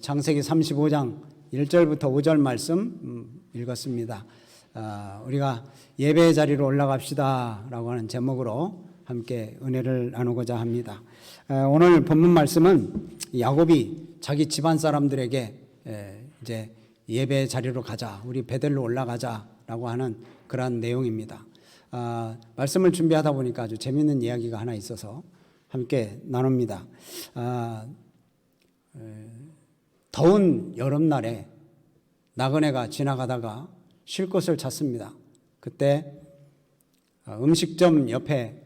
창세기 35장 1절부터 5절 말씀 읽었습니다. 우리가 예배의 자리로 올라갑시다 라고 하는 제목으로 함께 은혜를 나누고자 합니다. 오늘 본문 말씀은 야곱이 자기 집안 사람들에게 이제 예배의 자리로 가자, 우리 베델로 올라가자 라고 하는 그러한 내용입니다. 말씀을 준비하다 보니까 아주 재미있는 이야기가 하나 있어서 함께 나눕니다. 더운 여름날에 나그네가 지나가다가 쉴 곳을 찾습니다. 그때 음식점 옆에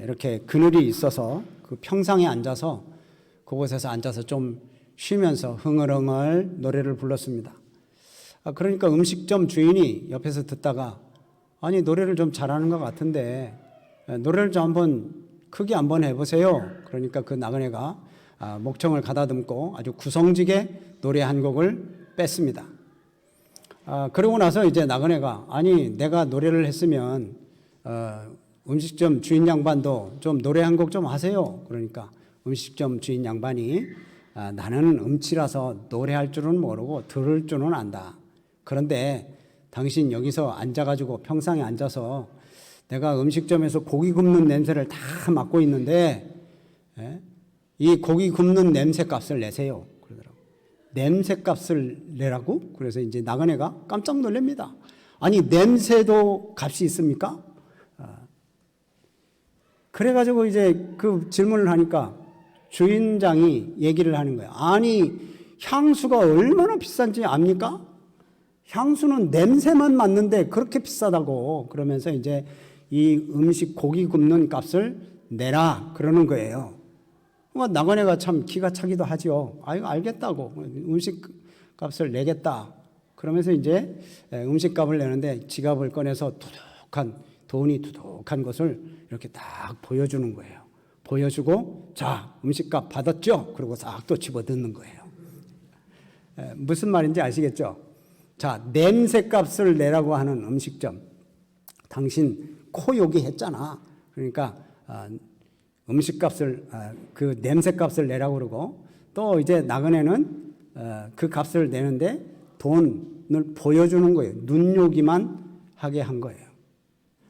이렇게 그늘이 있어서 그 평상에 앉아서 그곳에서 앉아서 좀 쉬면서 흥얼흥얼 노래를 불렀습니다. 그러니까 음식점 주인이 옆에서 듣다가 아니 노래를 좀 잘하는 것 같은데 노래를 좀 한번 크게 한번 해보세요. 그러니까 그 나그네가 목청을 가다듬고 아주 구성지게 노래 한 곡을 뺐습니다. 그러고 나서 이제 나그네가 아니 내가 노래를 했으면 음식점 주인 양반도 좀 노래 한 곡 좀 하세요. 그러니까 음식점 주인 양반이 나는 음치라서 노래할 줄은 모르고 들을 줄은 안다. 그런데 당신 여기서 앉아가지고 평상에 앉아서 내가 음식점에서 고기 굽는 냄새를 다 맡고 있는데 이 고기 굽는 냄새 값을 내세요. 그러더라고요. 냄새 값을 내라고? 그래서 이제 나그네가 깜짝 놀랍니다. 아니 냄새도 값이 있습니까? 그래가지고 이제 그 질문을 하니까 주인장이 얘기를 하는 거예요. 아니 향수가 얼마나 비싼지 압니까? 향수는 냄새만 맡는데 그렇게 비싸다고. 그러면서 이제 이 음식 고기 굽는 값을 내라 그러는 거예요. 나그네가 참 기가 차기도 하죠. 아이고 알겠다고 음식 값을 내겠다. 그러면서 이제 음식값을 내는데 지갑을 꺼내서 돈이 두둑한 것을 이렇게 딱 보여주는 거예요. 보여주고 자 음식값 받았죠? 그리고 싹 또 집어넣는 거예요. 무슨 말인지 아시겠죠? 자 냄새값을 내라고 하는 음식점. 당신 코요기 했잖아. 그러니까 음식값을 그 냄새값을 내라고 그러고 또 이제 나그네는 그 값을 내는데 돈을 보여주는 거예요. 눈요기만 하게 한 거예요.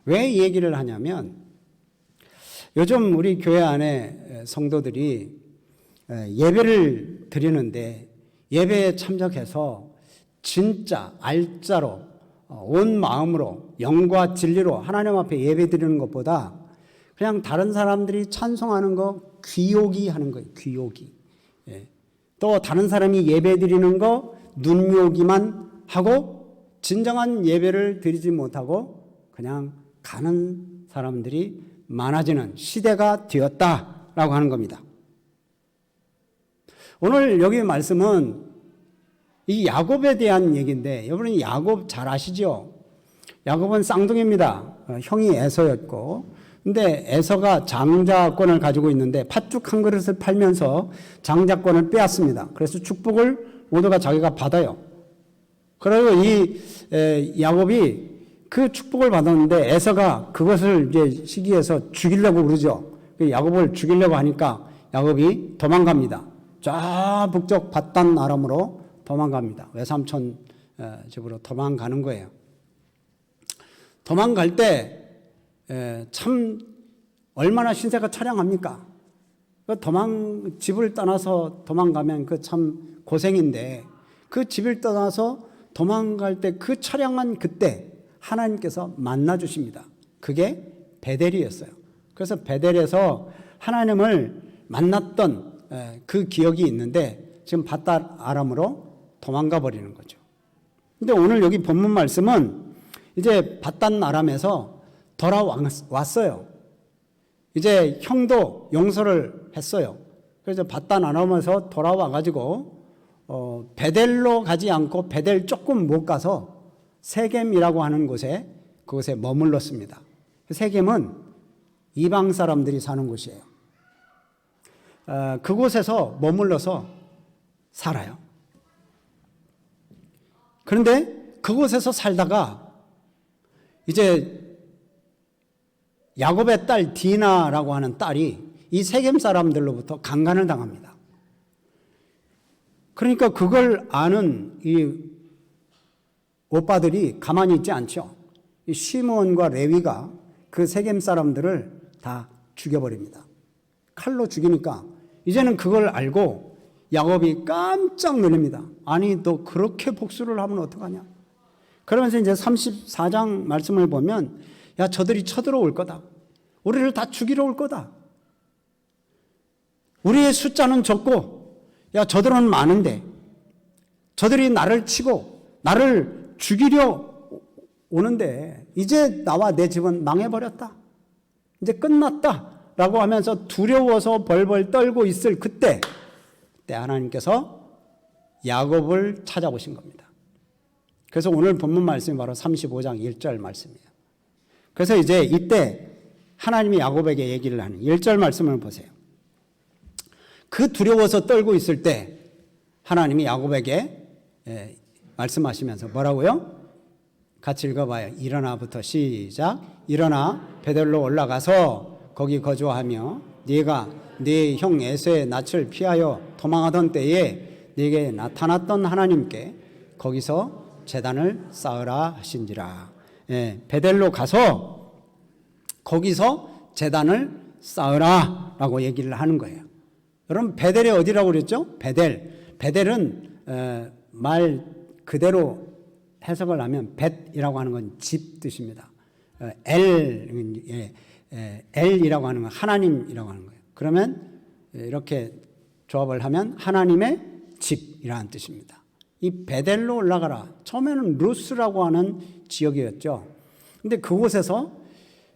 왜 이 얘기를 하냐면 요즘 우리 교회 안에 성도들이 예배를 드리는데 예배에 참석해서 진짜 알짜로 온 마음으로 영과 진리로 하나님 앞에 예배 드리는 것보다 그냥 다른 사람들이 찬송하는 거 귀요기 하는 거예요. 귀요기. 또 다른 사람이 예배 드리는 거 눈요기만 하고 진정한 예배를 드리지 못하고 그냥 가는 사람들이 많아지는 시대가 되었다라고 하는 겁니다. 오늘 여기 말씀은 이 야곱에 대한 얘기인데 여러분 야곱 잘 아시죠? 야곱은 쌍둥이입니다. 형이 에서였고 근데 에서가 장자권을 가지고 있는데 팥죽 한 그릇을 팔면서 장자권을 빼앗습니다. 그래서 축복을 모두가 자기가 받아요. 그리고 이 야곱이 그 축복을 받았는데 에서가 그것을 이제 시기해서 죽이려고 그러죠. 야곱을 죽이려고 하니까 야곱이 도망갑니다. 저 북쪽 밧단 아람으로 도망갑니다. 외삼촌 집으로 도망가는 거예요. 도망갈 때 참 얼마나 신세가 처량합니까? 집을 떠나서 도망가면 그 참 고생인데 그 집을 떠나서 도망갈 때 그 처량한 그때 하나님께서 만나 주십니다. 그게 베델이었어요. 그래서 베델에서 하나님을 만났던 그 기억이 있는데 지금 밧단 아람으로 도망가 버리는 거죠. 근데 오늘 여기 본문 말씀은 이제 밧단 아람에서 돌아왔어요. 이제 형도 용서를 했어요. 그래서 밧단 아람에서 돌아와가지고 베델로 가지 않고 베델 조금 못 가서 세겜이라고 하는 그곳에 머물렀습니다. 세겜은 이방 사람들이 사는 곳이에요. 그곳에서 머물러서 살아요. 그런데 그곳에서 살다가 이제 야곱의 딸 디나라고 하는 딸이 이 세겜 사람들로부터 강간을 당합니다. 그러니까 그걸 아는 이 오빠들이 가만히 있지 않죠. 이 시므온과 레위가 그 세겜 사람들을 다 죽여버립니다. 칼로 죽이니까 이제는 그걸 알고 야곱이 깜짝 놀랍니다. 아니 너 그렇게 복수를 하면 어떡하냐. 그러면서 이제 34장 말씀을 보면 야 저들이 쳐들어올 거다. 우리를 다 죽이러 올 거다. 우리의 숫자는 적고 야 저들은 많은데 저들이 나를 치고 나를 죽이려 오는데 이제 나와 내 집은 망해버렸다. 이제 끝났다. 라고 하면서 두려워서 벌벌 떨고 있을 그때 하나님께서 야곱을 찾아오신 겁니다. 그래서 오늘 본문 말씀이 바로 35장 1절 말씀이에요. 그래서 이제 이때 하나님이 야곱에게 얘기를 하는 1절 말씀을 보세요. 그 두려워서 떨고 있을 때 하나님이 야곱에게 말씀하시면서 뭐라고요? 같이 읽어봐요. 일어나부터 시작. 일어나 베델로 올라가서 거기 거주하며 네가 네 형 에서의 낯을 피하여 도망하던 때에 네게 나타났던 하나님께 거기서 제단을 쌓으라 하신지라. 베델로 가서 거기서 제단을 쌓으라 라고 얘기를 하는 거예요. 여러분 베델이 어디라고 그랬죠? 베델은 말 그대로 해석을 하면 벳이라고 하는 건 집 뜻입니다. 엘이라고 하는 건 하나님이라고 하는 거예요. 그러면 이렇게 조합을 하면 하나님의 집이라는 뜻입니다. 이 베델로 올라가라. 처음에는 루스라고 하는 지역이었죠. 근데 그곳에서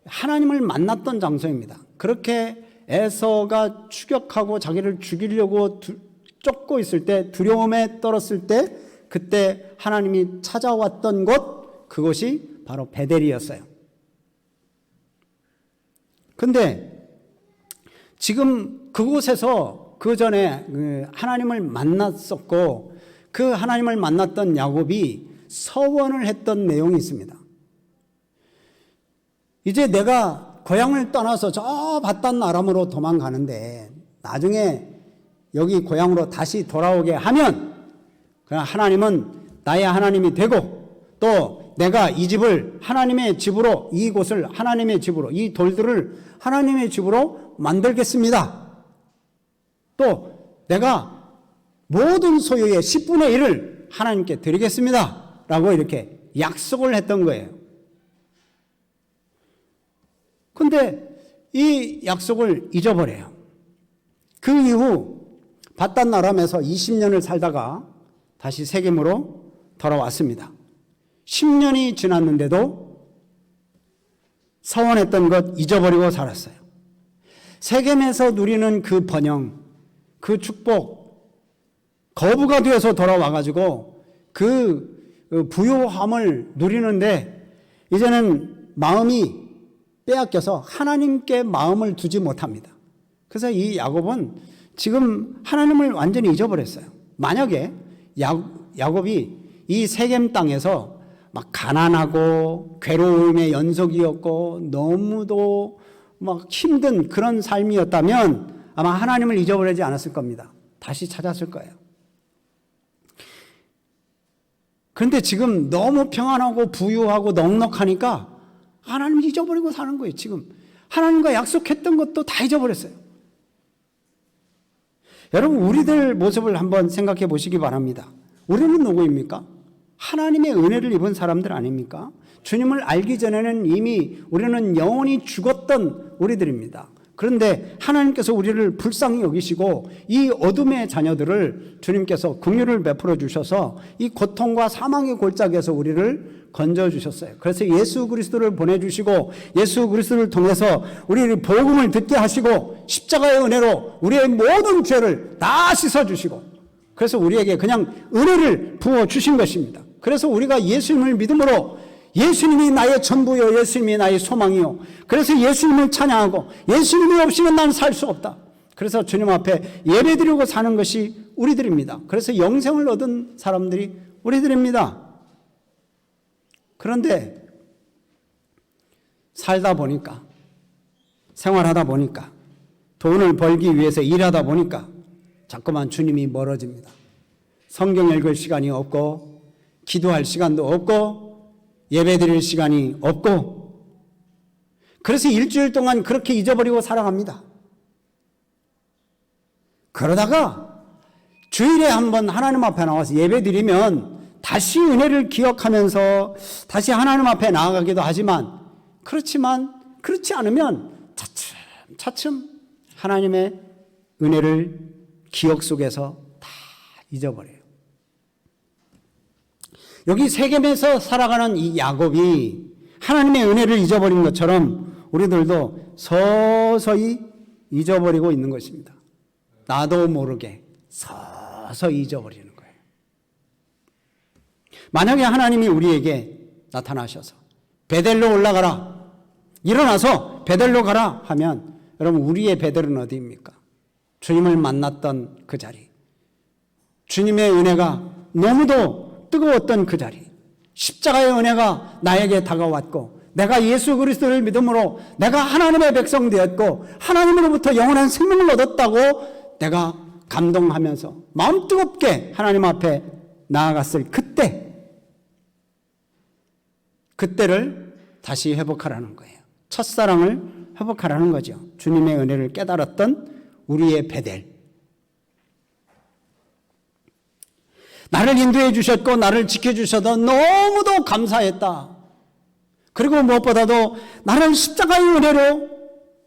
하나님을 만났던 장소입니다. 그렇게 에서가 추격하고 자기를 죽이려고 쫓고 있을 때 두려움에 떨었을 때 그때 하나님이 찾아왔던 곳 그것이 바로 베델이었어요. 근데 지금 그곳에서 그 전에 하나님을 만났었고 그 하나님을 만났던 야곱이 서원을 했던 내용이 있습니다. 이제 내가 고향을 떠나서 저 바단 아람으로 도망가는데 나중에 여기 고향으로 다시 돌아오게 하면 하나님은 나의 하나님이 되고 또 내가 이 집을 하나님의 집으로 이곳을 하나님의 집으로 이 돌들을 하나님의 집으로 만들겠습니다. 또 내가 모든 소유의 10분의 1을 하나님께 드리겠습니다. 라고 이렇게 약속을 했던 거예요. 근데 이 약속을 잊어버려요. 그 이후 바단 아람에서 20년을 살다가 다시 세겜으로 돌아왔습니다. 10년이 지났는데도 서원했던 것 잊어버리고 살았어요. 세겜에서 누리는 그 번영, 그 축복, 거부가 되어서 돌아와가지고 그 부요함을 누리는데 이제는 마음이 빼앗겨서 하나님께 마음을 두지 못합니다. 그래서 이 야곱은 지금 하나님을 완전히 잊어버렸어요. 만약에 야곱이 이 세겜 땅에서 막 가난하고 괴로움의 연속이었고 너무도 막 힘든 그런 삶이었다면 아마 하나님을 잊어버리지 않았을 겁니다. 다시 찾았을 거예요. 그런데 지금 너무 평안하고 부유하고 넉넉하니까 하나님을 잊어버리고 사는 거예요. 지금 하나님과 약속했던 것도 다 잊어버렸어요. 여러분 우리들 모습을 한번 생각해 보시기 바랍니다. 우리는 누구입니까? 하나님의 은혜를 입은 사람들 아닙니까? 주님을 알기 전에는 이미 우리는 영원히 죽었던 우리들입니다. 그런데 하나님께서 우리를 불쌍히 여기시고 이 어둠의 자녀들을 주님께서 긍휼을 베풀어 주셔서 이 고통과 사망의 골짜기에서 우리를 건져주셨어요. 그래서 예수 그리스도를 보내주시고 예수 그리스도를 통해서 우리를 복음을 듣게 하시고 십자가의 은혜로 우리의 모든 죄를 다 씻어주시고 그래서 우리에게 그냥 은혜를 부어주신 것입니다. 그래서 우리가 예수님을 믿음으로 예수님이 나의 전부요 예수님이 나의 소망이요 그래서 예수님을 찬양하고 예수님이 없이는 난 살 수 없다. 그래서 주님 앞에 예배드리고 사는 것이 우리들입니다. 그래서 영생을 얻은 사람들이 우리들입니다. 그런데 살다 보니까 생활하다 보니까 돈을 벌기 위해서 일하다 보니까 자꾸만 주님이 멀어집니다. 성경 읽을 시간이 없고 기도할 시간도 없고 예배 드릴 시간이 없고 그래서 일주일 동안 그렇게 잊어버리고 살아갑니다. 그러다가 주일에 한번 하나님 앞에 나와서 예배 드리면 다시 은혜를 기억하면서 다시 하나님 앞에 나아가기도 하지만 그렇지 않으면 차츰 하나님의 은혜를 기억 속에서 다 잊어버려요. 여기 세겜에서 살아가는 이 야곱이 하나님의 은혜를 잊어버린 것처럼 우리들도 서서히 잊어버리고 있는 것입니다. 나도 모르게 서서히 잊어버리는 거예요. 만약에 하나님이 우리에게 나타나셔서 베델로 올라가라, 일어나서 베델로 가라 하면 여러분 우리의 베델은 어디입니까? 주님을 만났던 그 자리, 주님의 은혜가 너무도 뜨거웠던 그 자리, 십자가의 은혜가 나에게 다가왔고 내가 예수 그리스도를 믿음으로 내가 하나님의 백성 되었고 하나님으로부터 영원한 생명을 얻었다고 내가 감동하면서 마음 뜨겁게 하나님 앞에 나아갔을 그때를 다시 회복하라는 거예요. 첫사랑을 회복하라는 거죠. 주님의 은혜를 깨달았던 우리의 베델. 나를 인도해 주셨고 나를 지켜주셔서 너무도 감사했다. 그리고 무엇보다도 나를 십자가의 은혜로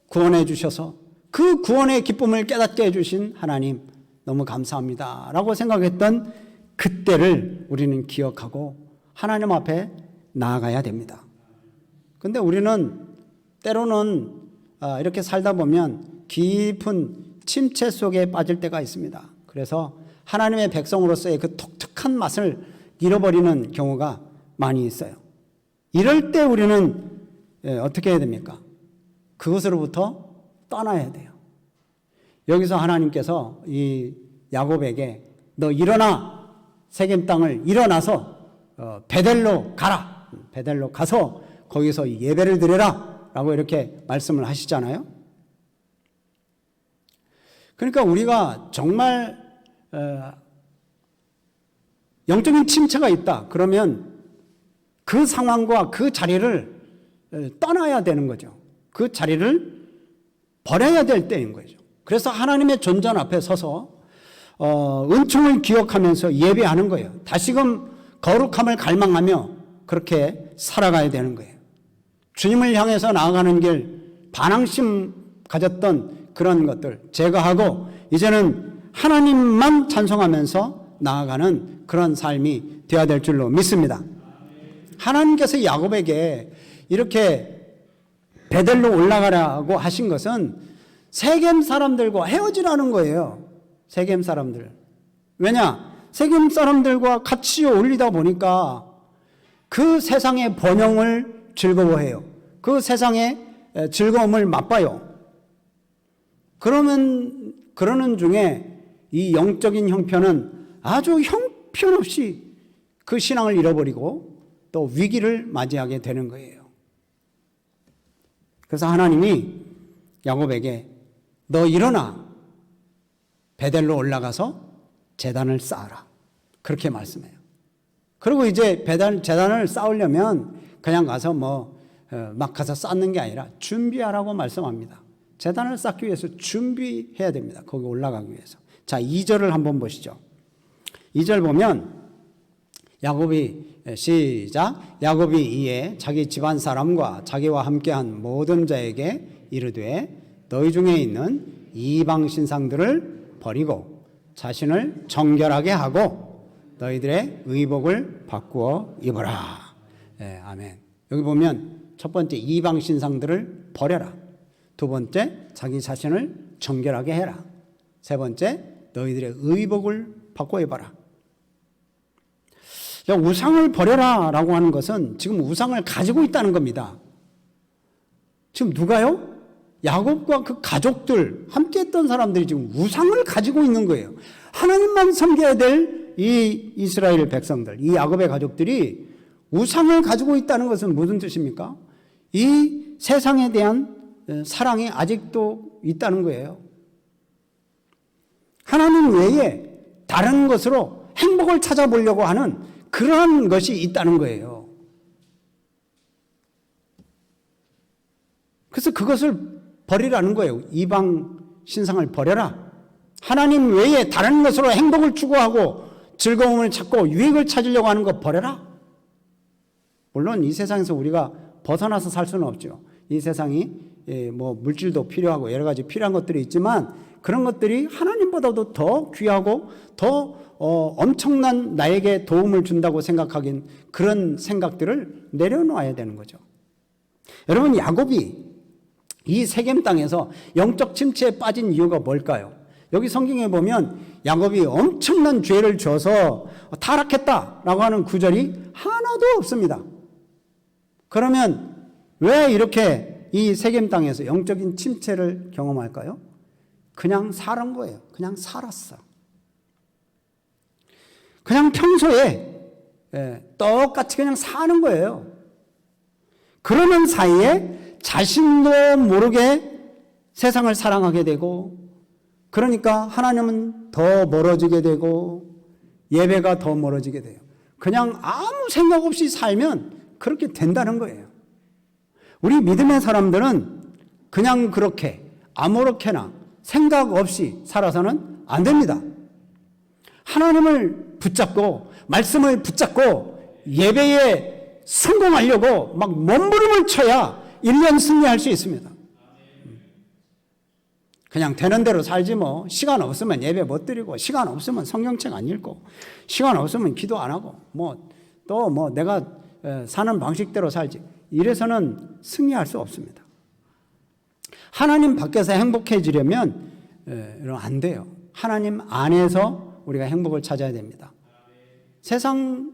구원해 주셔서 그 구원의 기쁨을 깨닫게 해주신 하나님 너무 감사합니다 라고 생각했던 그때를 우리는 기억하고 하나님 앞에 나아가야 됩니다. 그런데 우리는 때로는 이렇게 살다 보면 깊은 침체 속에 빠질 때가 있습니다. 그래서 하나님의 백성으로서의 그 독특한 맛을 잃어버리는 경우가 많이 있어요. 이럴 때 우리는 어떻게 해야 됩니까? 그것으로부터 떠나야 돼요. 여기서 하나님께서 이 야곱에게 너 일어나, 세겜 땅을 일어나서 베델로 가라. 베델로 가서 거기서 예배를 드려라 라고 이렇게 말씀을 하시잖아요. 그러니까 우리가 정말 영적인 침체가 있다 그러면 그 상황과 그 자리를 떠나야 되는 거죠. 그 자리를 버려야 될 때인 거죠. 그래서 하나님의 존전 앞에 서서 은총을 기억하면서 예배하는 거예요. 다시금 거룩함을 갈망하며 그렇게 살아가야 되는 거예요. 주님을 향해서 나아가는 길 반항심 가졌던 그런 것들 제거하고 이제는 하나님만 찬송하면서 나아가는 그런 삶이 되어야 될 줄로 믿습니다. 하나님께서 야곱에게 이렇게 베델로 올라가라고 하신 것은 세겜 사람들과 헤어지라는 거예요. 세겜 사람들. 왜냐? 세겜 사람들과 같이 어울리다 보니까 그 세상의 번영을 즐거워해요. 그 세상의 즐거움을 맛봐요. 그러는 중에 이 영적인 형편은 아주 형편없이 그 신앙을 잃어버리고 또 위기를 맞이하게 되는 거예요. 그래서 하나님이 야곱에게 너 일어나 베델로 올라가서 제단을 쌓아라. 그렇게 말씀해요. 그리고 이제 제단을 쌓으려면 그냥 가서 막 가서 쌓는 게 아니라 준비하라고 말씀합니다. 제단을 쌓기 위해서 준비해야 됩니다. 거기 올라가기 위해서. 자, 2절을 한번 보시죠. 2절 보면 시작. 야곱이 이에 자기 집안 사람과 자기와 함께한 모든 자에게 이르되 너희 중에 있는 이방 신상들을 버리고 자신을 정결하게 하고 너희들의 의복을 바꾸어 입어라. 네, 아멘. 여기 보면 첫 번째 이방 신상들을 버려라. 두 번째 자기 자신을 정결하게 해라. 세 번째 너희들의 의복을 바꿔 입어라. 우상을 버려라 라고 하는 것은 지금 우상을 가지고 있다는 겁니다. 지금 누가요? 야곱과 그 가족들 함께 했던 사람들이 지금 우상을 가지고 있는 거예요. 하나님만 섬겨야 될 이 이스라엘 백성들, 이 야곱의 가족들이 우상을 가지고 있다는 것은 무슨 뜻입니까? 이 세상에 대한 사랑이 아직도 있다는 거예요. 하나님 외에 다른 것으로 행복을 찾아보려고 하는 그런 것이 있다는 거예요. 그래서 그것을 버리라는 거예요. 이방 신상을 버려라. 하나님 외에 다른 것으로 행복을 추구하고 즐거움을 찾고 유익을 찾으려고 하는 거 버려라. 물론 이 세상에서 우리가 벗어나서 살 수는 없죠. 이 세상이 뭐 물질도 필요하고 여러 가지 필요한 것들이 있지만 그런 것들이 하나님보다도 더 귀하고 더 엄청난 나에게 도움을 준다고 생각하긴 그런 생각들을 내려놓아야 되는 거죠. 여러분, 야곱이 이 세겜 땅에서 영적 침체에 빠진 이유가 뭘까요? 여기 성경에 보면 야곱이 엄청난 죄를 져서 타락했다라고 하는 구절이 하나도 없습니다. 그러면 왜 이렇게 이 세겜 땅에서 영적인 침체를 경험할까요? 그냥 살은 거예요. 그냥 살았어. 그냥 평소에 똑같이 그냥 사는 거예요. 그러는 사이에 자신도 모르게 세상을 사랑하게 되고, 그러니까 하나님은 더 멀어지게 되고 예배가 더 멀어지게 돼요. 그냥 아무 생각 없이 살면 그렇게 된다는 거예요. 우리 믿음의 사람들은 그냥 그렇게 아무렇게나 생각 없이 살아서는 안 됩니다. 하나님을 붙잡고 말씀을 붙잡고 예배에 성공하려고 막 몸부림을 쳐야 1년 승리할 수 있습니다. 그냥 되는 대로 살지 뭐. 시간 없으면 예배 못 드리고, 시간 없으면 성경책 안 읽고, 시간 없으면 기도 안 하고, 또 내가 사는 방식대로 살지. 이래서는 승리할 수 없습니다. 하나님 밖에서 행복해지려면 안 돼요. 하나님 안에서 우리가 행복을 찾아야 됩니다. 세상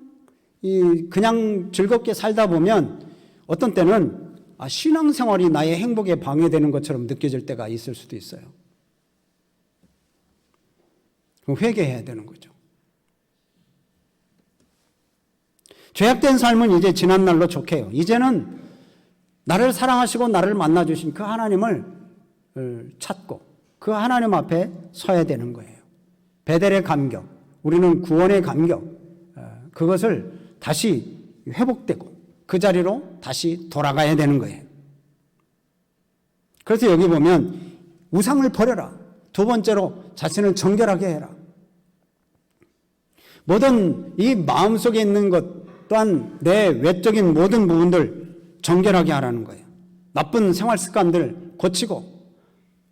그냥 즐겁게 살다 보면 어떤 때는 신앙생활이 나의 행복에 방해되는 것처럼 느껴질 때가 있을 수도 있어요. 그럼 회개해야 되는 거죠. 죄악된 삶은 이제 지난 날로 좋게요. 이제는 나를 사랑하시고 나를 만나주신 그 하나님을 찾고 그 하나님 앞에 서야 되는 거예요. 베델의 감격, 우리는 구원의 감격, 그것을 다시 회복되고 그 자리로 다시 돌아가야 되는 거예요. 그래서 여기 보면 우상을 버려라. 두 번째로 자신을 정결하게 해라. 모든 이 마음속에 있는 것 또한 내 외적인 모든 부분들 정결하게 하라는 거예요. 나쁜 생활 습관들 고치고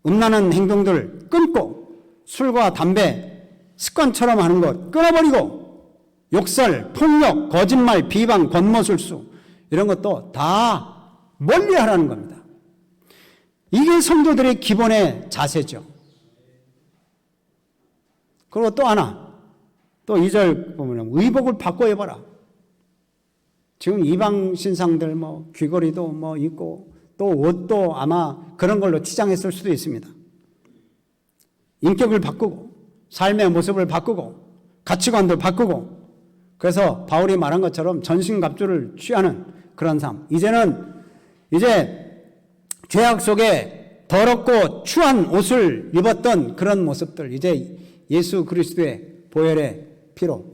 음란한 행동들 끊고 술과 담배 습관처럼 하는 것 끊어버리고 욕설, 폭력, 거짓말, 비방, 권모술수 이런 것도 다 멀리 하라는 겁니다. 이게 성도들의 기본의 자세죠. 그리고 또 하나, 또 2절 보면 의복을 바꿔 입어라. 지금 이방 신상들 귀걸이도 있고 또 옷도 아마 그런 걸로 치장했을 수도 있습니다. 인격을 바꾸고 삶의 모습을 바꾸고 가치관도 바꾸고, 그래서 바울이 말한 것처럼 전신갑주를 취하는 그런 삶. 이제 죄악 속에 더럽고 추한 옷을 입었던 그런 모습들, 이제 예수 그리스도의 보혈의 피로,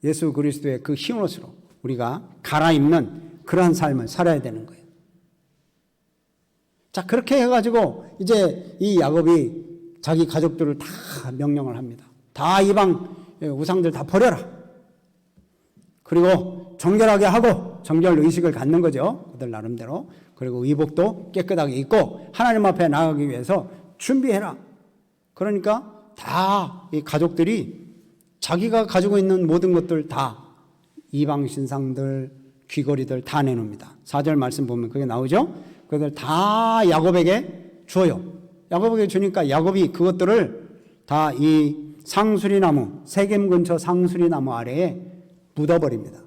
예수 그리스도의 그 흰 옷으로 우리가 갈아입는 그러한 삶을 살아야 되는 거예요. 자, 그렇게 해가지고 이제 이 야곱이 자기 가족들을 다 명령을 합니다. 다 이방 우상들 다 버려라. 그리고 정결하게 하고 정결 의식을 갖는 거죠. 그들 나름대로. 그리고 의복도 깨끗하게 입고 하나님 앞에 나가기 위해서 준비해라. 그러니까 다 이 가족들이 자기가 가지고 있는 모든 것들 다 이방 신상들, 귀걸이들 다 내놓습니다. 4절 말씀 보면 그게 나오죠. 그것을 다 야곱에게 줘요. 야곱에게 주니까 야곱이 그것들을 다 이 상수리나무, 세겜 근처 상수리나무 아래에 묻어버립니다.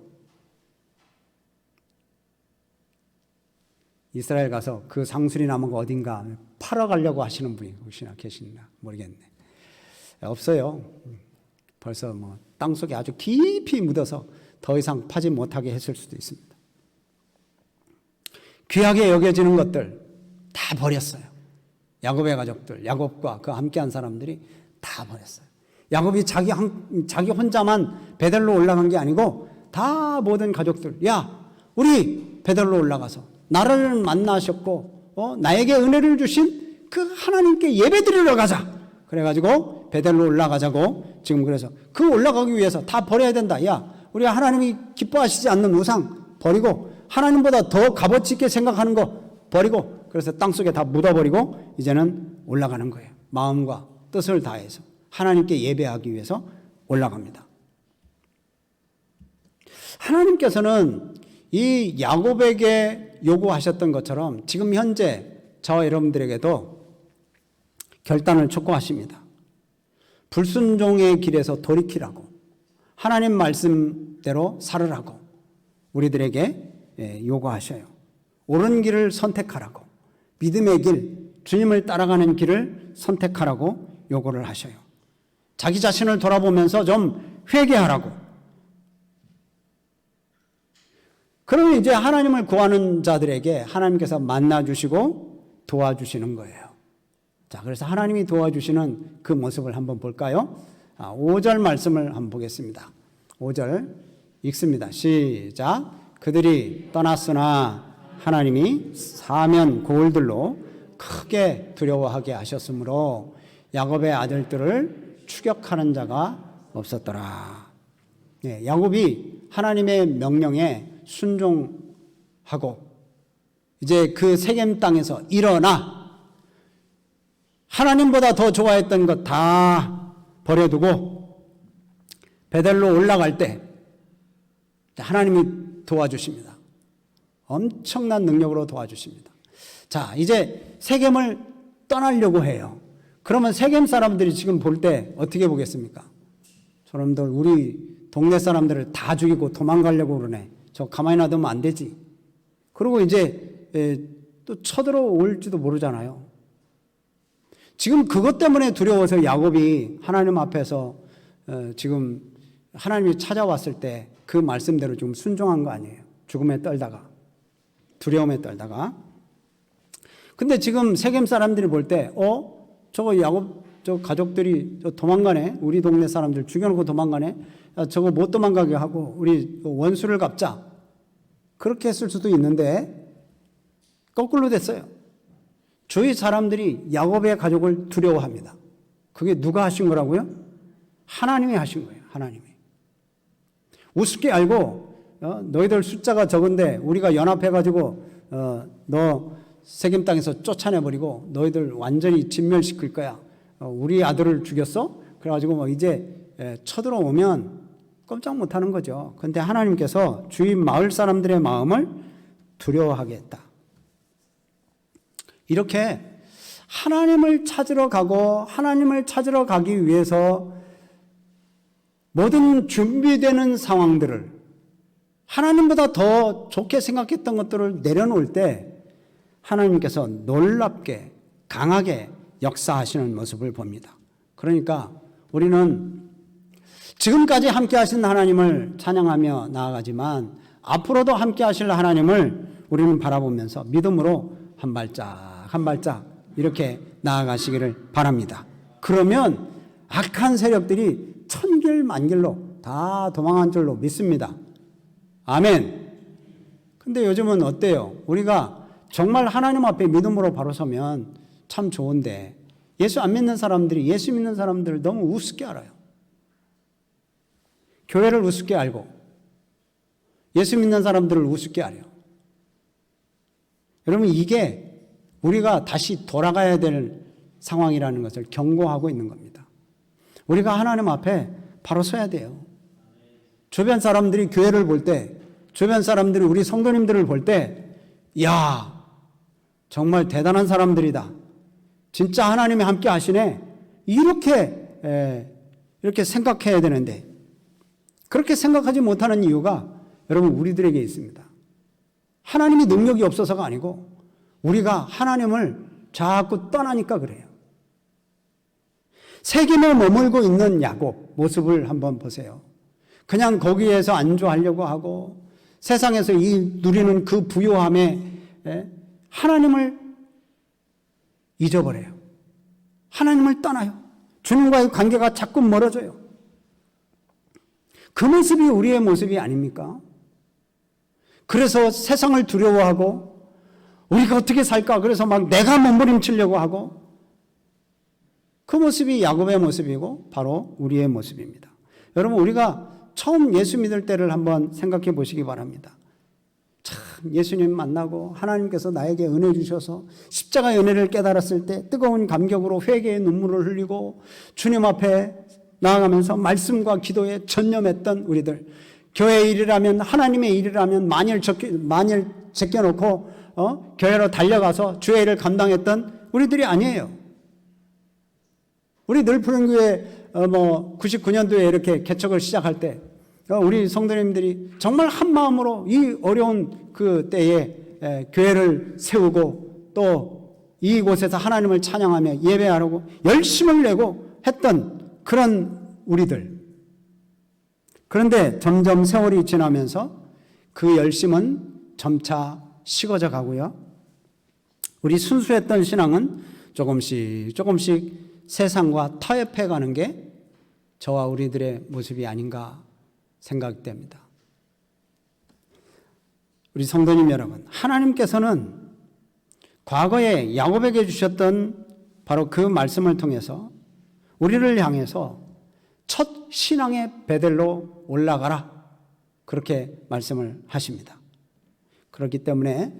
이스라엘 가서 그 상수리나무가 어딘가 팔아가려고 하시는 분이 혹시나 계시나 모르겠네. 없어요. 벌써 땅속에 아주 깊이 묻어서 더 이상 파지 못하게 했을 수도 있습니다. 귀하게 여겨지는 것들 다 버렸어요. 야곱의 가족들, 야곱과 그 함께한 사람들이 다 버렸어요. 야곱이 자기 혼자만 베델로 올라간 게 아니고 다 모든 가족들, 야, 우리 베델로 올라가서 나를 만나셨고 나에게 은혜를 주신 그 하나님께 예배드리러 가자. 그래가지고 베델로 올라가자고 지금 그래서 그 올라가기 위해서 다 버려야 된다. 야, 우리 하나님이 기뻐하시지 않는 우상 버리고 하나님보다 더 값어치 있게 생각하는 거 버리고 그래서 땅속에 다 묻어버리고 이제는 올라가는 거예요. 마음과 뜻을 다해서 하나님께 예배하기 위해서 올라갑니다. 하나님께서는 이 야곱에게 요구하셨던 것처럼 지금 현재 저와 여러분들에게도 결단을 촉구하십니다. 불순종의 길에서 돌이키라고 하나님 말씀대로 살으라고 우리들에게 요구하셔요. 옳은 길을 선택하라고 믿음의 길, 주님을 따라가는 길을 선택하라고 요구를 하셔요. 자기 자신을 돌아보면서 좀 회개하라고. 그러면 이제 하나님을 구하는 자들에게 하나님께서 만나주시고 도와주시는 거예요. 자, 그래서 하나님이 도와주시는 그 모습을 한번 볼까요? 5절 말씀을 한번 보겠습니다. 5절 읽습니다. 시작. 그들이 떠났으나 하나님이 사면 고을들로 크게 두려워하게 하셨으므로 야곱의 아들들을 추격하는 자가 없었더라. 네, 야곱이 하나님의 명령에 순종하고 이제 그 세겜 땅에서 일어나 하나님보다 더 좋아했던 것 다 버려두고 베델로 올라갈 때 하나님이 도와주십니다. 엄청난 능력으로 도와주십니다. 자, 이제 세겜을 떠나려고 해요. 그러면 세겜 사람들이 지금 볼 때 어떻게 보겠습니까? 저놈들 우리 동네 사람들을 다 죽이고 도망가려고 그러네. 저 가만히 놔두면 안 되지. 그리고 이제 또 쳐들어올지도 모르잖아요. 지금 그것 때문에 두려워서 야곱이 하나님 앞에서 지금 하나님이 찾아왔을 때 그 말씀대로 좀 순종한 거 아니에요. 죽음에 떨다가 두려움에 떨다가. 근데 지금 세겜 사람들이 볼 때 저거 야곱 저 가족들이 저 도망가네. 우리 동네 사람들 죽여놓고 도망가네. 저거 못 도망가게 하고 우리 원수를 갚자. 그렇게 했을 수도 있는데 거꾸로 됐어요. 주위 사람들이 야곱의 가족을 두려워합니다. 그게 누가 하신 거라고요? 하나님이 하신 거예요. 하나님이. 우습게 알고 너희들 숫자가 적은데 우리가 연합해가지고 너 세겜 땅에서 쫓아내버리고 너희들 완전히 진멸시킬 거야. 우리 아들을 죽였어? 그래가지고 뭐 이제 쳐들어오면 꼼짝 못하는 거죠. 그런데 하나님께서 주위 마을 사람들의 마음을 두려워하게 했다. 이렇게 하나님을 찾으러 가고 하나님을 찾으러 가기 위해서 모든 준비되는 상황들을 하나님보다 더 좋게 생각했던 것들을 내려놓을 때 하나님께서 놀랍게 강하게 역사하시는 모습을 봅니다. 그러니까 우리는 지금까지 함께 하신 하나님을 찬양하며 나아가지만 앞으로도 함께 하실 하나님을 우리는 바라보면서 믿음으로 한 발짝 이렇게 나아가시기를 바랍니다. 그러면 악한 세력들이 천길 만길로 다 도망한 줄로 믿습니다. 아멘. 근데 요즘은 어때요? 우리가 정말 하나님 앞에 믿음으로 바로 서면 참 좋은데 예수 안 믿는 사람들이 예수 믿는 사람들을 너무 우습게 알아요. 교회를 우습게 알고 예수 믿는 사람들을 우습게 알아요. 여러분, 이게 우리가 다시 돌아가야 될 상황이라는 것을 경고하고 있는 겁니다. 우리가 하나님 앞에 바로 서야 돼요. 주변 사람들이 교회를 볼 때, 주변 사람들이 우리 성도님들을 볼 때, 야, 정말 대단한 사람들이다. 진짜 하나님이 함께 하시네. 이렇게 생각해야 되는데, 그렇게 생각하지 못하는 이유가 여러분 우리들에게 있습니다. 하나님이 능력이 없어서가 아니고 우리가 하나님을 자꾸 떠나니까 그래요. 세겜에 머물고 있는 야곱 모습을 한번 보세요. 그냥 거기에서 안주하려고 하고 세상에서 누리는 그 부요함에 하나님을 잊어버려요. 하나님을 떠나요. 주님과의 관계가 자꾸 멀어져요. 그 모습이 우리의 모습이 아닙니까? 그래서 세상을 두려워하고 우리가 어떻게 살까? 그래서 막 내가 몸부림치려고 하고 그 모습이 야곱의 모습이고 바로 우리의 모습입니다. 여러분 우리가 처음 예수 믿을 때를 한번 생각해 보시기 바랍니다. 참 예수님 만나고 하나님께서 나에게 은혜 주셔서 십자가의 은혜를 깨달았을 때 뜨거운 감격으로 회개의 눈물을 흘리고 주님 앞에 나아가면서 말씀과 기도에 전념했던 우리들, 교회의 일이라면 하나님의 일이라면 만일 제껴놓고 교회로 달려가서 주의 일을 감당했던 우리들이 아니에요. 우리 늘푸른교회 99년도에 이렇게 개척을 시작할 때 우리 성도님들이 정말 한 마음으로 이 어려운 그 때에 교회를 세우고 또 이곳에서 하나님을 찬양하며 예배하려고 열심을 내고 했던 그런 우리들. 그런데 점점 세월이 지나면서 그 열심은 점차 식어져 가고요. 우리 순수했던 신앙은 조금씩 세상과 타협해 가는 게 저와 우리들의 모습이 아닌가 생각됩니다. 우리 성도님 여러분, 하나님께서는 과거에 야곱에게 주셨던 바로 그 말씀을 통해서 우리를 향해서 첫 신앙의 베델로 올라가라 그렇게 말씀을 하십니다. 그렇기 때문에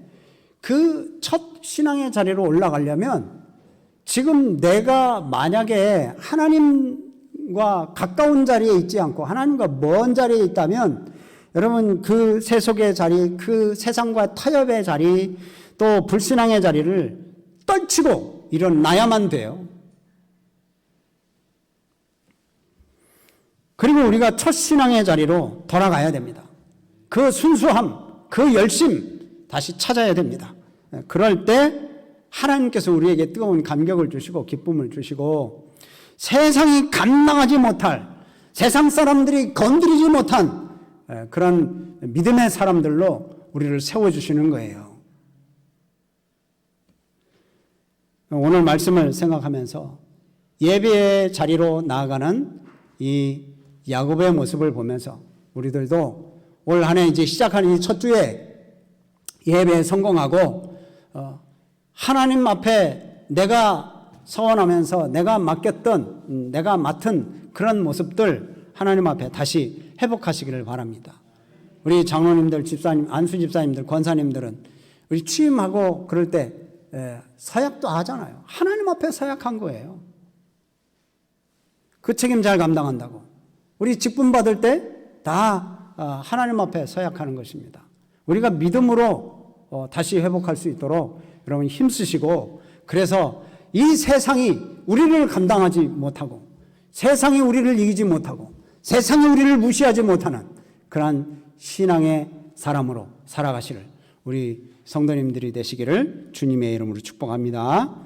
그 첫 신앙의 자리로 올라가려면 지금 내가 만약에 하나님과 가까운 자리에 있지 않고 하나님과 먼 자리에 있다면 여러분 그 세속의 자리, 그 세상과 타협의 자리, 또 불신앙의 자리를 떨치고 일어나야만 돼요. 그리고 우리가 첫 신앙의 자리로 돌아가야 됩니다. 그 순수함, 그 열심 다시 찾아야 됩니다. 그럴 때 하나님께서 우리에게 뜨거운 감격을 주시고 기쁨을 주시고 세상이 감당하지 못할, 세상 사람들이 건드리지 못한 그런 믿음의 사람들로 우리를 세워주시는 거예요. 오늘 말씀을 생각하면서 예배의 자리로 나아가는 이 야곱의 모습을 보면서 우리들도 올 한 해 이제 시작하는 이 첫 주에 예배에 성공하고 하나님 앞에 내가 서원하면서 내가 맡겼던, 내가 맡은 그런 모습들 하나님 앞에 다시 회복하시기를 바랍니다. 우리 장로님들, 집사님, 안수 집사님들, 권사님들은 우리 취임하고 그럴 때 서약도 하잖아요. 하나님 앞에 서약한 거예요. 그 책임 잘 감당한다고. 우리 직분 받을 때 다 하나님 앞에 서약하는 것입니다. 우리가 믿음으로 다시 회복할 수 있도록 여러분 힘쓰시고, 그래서 이 세상이 우리를 감당하지 못하고 세상이 우리를 이기지 못하고 세상이 우리를 무시하지 못하는 그러한 신앙의 사람으로 살아가시를 우리 성도님들이 되시기를 주님의 이름으로 축복합니다.